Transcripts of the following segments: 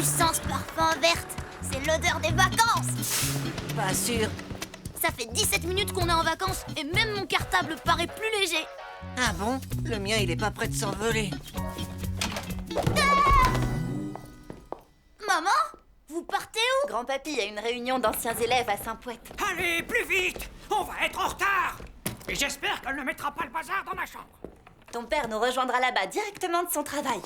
Tu sens ce parfum verte? C'est l'odeur des vacances! Pas sûr. Ça fait 17 minutes qu'on est en vacances et même mon cartable paraît plus léger. Ah bon? Le mien, il est pas prêt de s'envoler. Maman? Vous partez où? Grand-papy a une réunion d'anciens élèves à Saint-Pouette. Allez, plus vite! On va être en retard! Et j'espère qu'elle ne mettra pas le bazar dans ma chambre. Ton père nous rejoindra là-bas directement de son travail.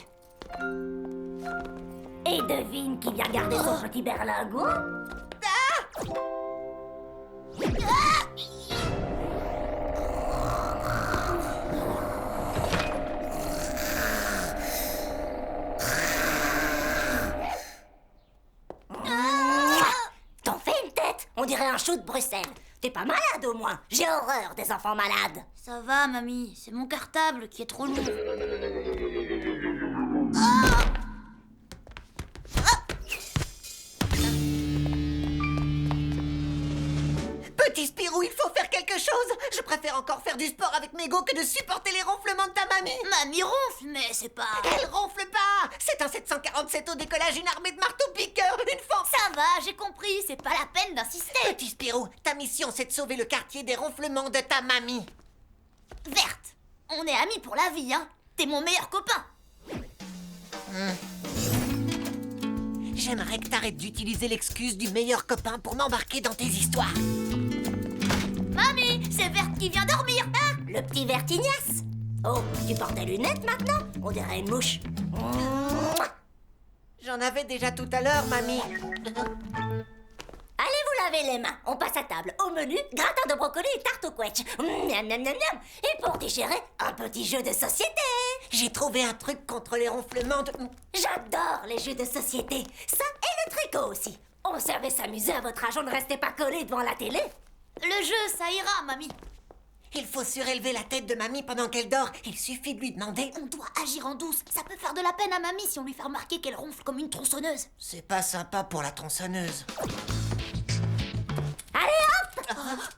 Et devine qui vient garder son petit berlingot? T'en fais une tête? On dirait un chou de Bruxelles. T'es pas malade au moins? J'ai horreur des enfants malades. Ça va, mamie, c'est mon cartable qui est trop lourd. Petit Spirou, il faut faire quelque chose. Je préfère encore faire du sport avec Mégo que de supporter les ronflements de ta mamie. Mamie ronfle, mais c'est pas... Elle ronfle pas. C'est un 747 au décollage, une armée de marteaux-piqueurs, une force. Ça va, j'ai compris, c'est pas la peine d'insister. Petit Spirou, ta mission, c'est de sauver le quartier des ronflements de ta mamie. Verte, on est amis pour la vie, hein. T'es mon meilleur copain. J'aimerais que t'arrêtes d'utiliser l'excuse du meilleur copain pour m'embarquer dans tes histoires. Mamie, c'est Verte qui vient dormir, hein. Le petit Vertignas. Oh, tu portes des lunettes maintenant? On dirait une mouche. J'en avais déjà tout à l'heure, mamie. Allez vous laver les mains. On passe à table. Au menu, gratin de brocoli et tarte au quetch. Miam, miam, miam, miam. Et pour digérer, un petit jeu de société. J'ai trouvé un truc contre les ronflements de... J'adore les jeux de société. Ça et le tricot aussi. On savait s'amuser à votre âge, on ne restait pas collé devant la télé. Le jeu, ça ira, mamie. Il faut surélever la tête de mamie pendant qu'elle dort. Il suffit de lui demander... On doit agir en douce. Ça peut faire de la peine à mamie si on lui fait remarquer qu'elle ronfle comme une tronçonneuse. C'est pas sympa pour la tronçonneuse. Allez hop,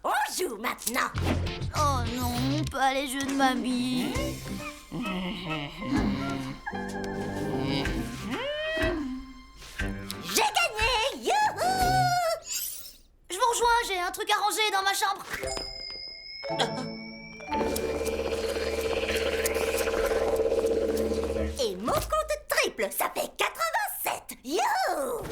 on joue maintenant. Oh non, pas les jeux de mamie. J'ai gagné, youhou. Je vous rejoins, j'ai un truc à ranger dans ma chambre. Et mon compte triple, ça fait 87, youhou.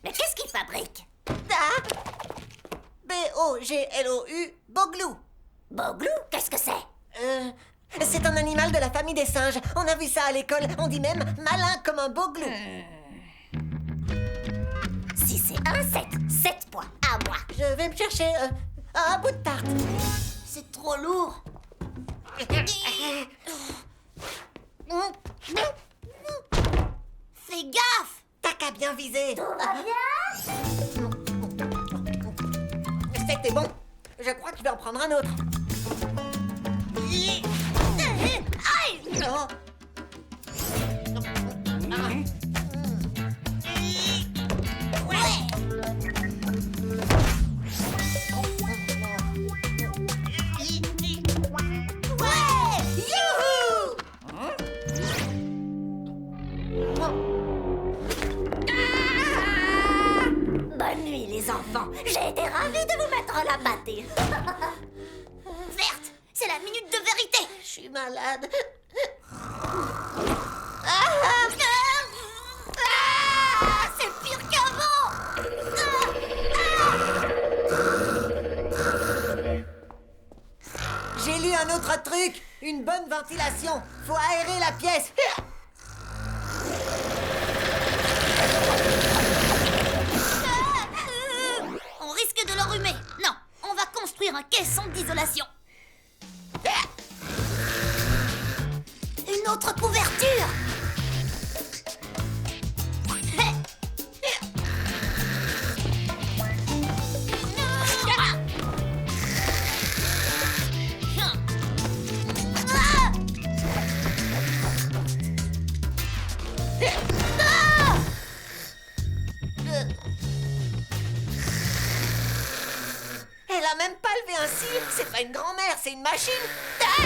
Mais qu'est-ce qu'il fabrique? B-O-G-L-O-U, Boglou. Boglou, qu'est-ce que c'est? C'est un animal de la famille des singes. On a vu ça à l'école. On dit même malin comme un boglou. Si c'est un 7 points à moi. Je vais me chercher un bout de tarte. C'est trop lourd. Fais gaffe. T'as qu'à bien viser. Tout va bien? C'était bon. Je crois que je vais en prendre un autre. Aïe. Oh. Bonne nuit les enfants. J'ai été ravie de vous mettre la pâtée. Verte, c'est la minute de vérité. Je suis malade. C'est pire qu'avant. J'ai lu un autre truc. Une bonne ventilation. Faut aérer la pièce. On risque de l'enrhumer. Non, on va construire un caisson d'isolation. Une autre couverture. pas une grand-mère, c'est une machine. Ah!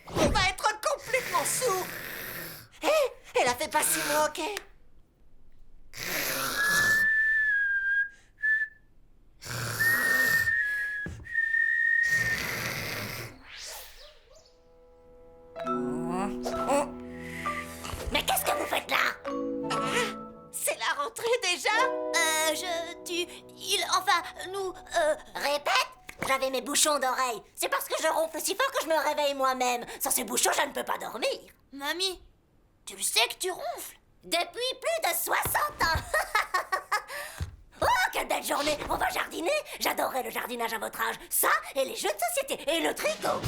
On va être complètement sourd. Hé, elle a fait pas 6 mois, ok? Mais qu'est-ce que vous faites là? C'est la rentrée déjà? Nous, Répète! J'avais mes bouchons d'oreille. C'est parce que je ronfle si fort que je me réveille moi-même. Sans ces bouchons, je ne peux pas dormir. mamie, tu le sais que tu ronfles? Depuis plus de 60 ans. Oh, quelle belle journée! On va jardiner. J'adorerais le jardinage à votre âge. Ça, et les jeux de société, et le tricot.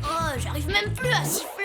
Oh, j'arrive même plus à siffler.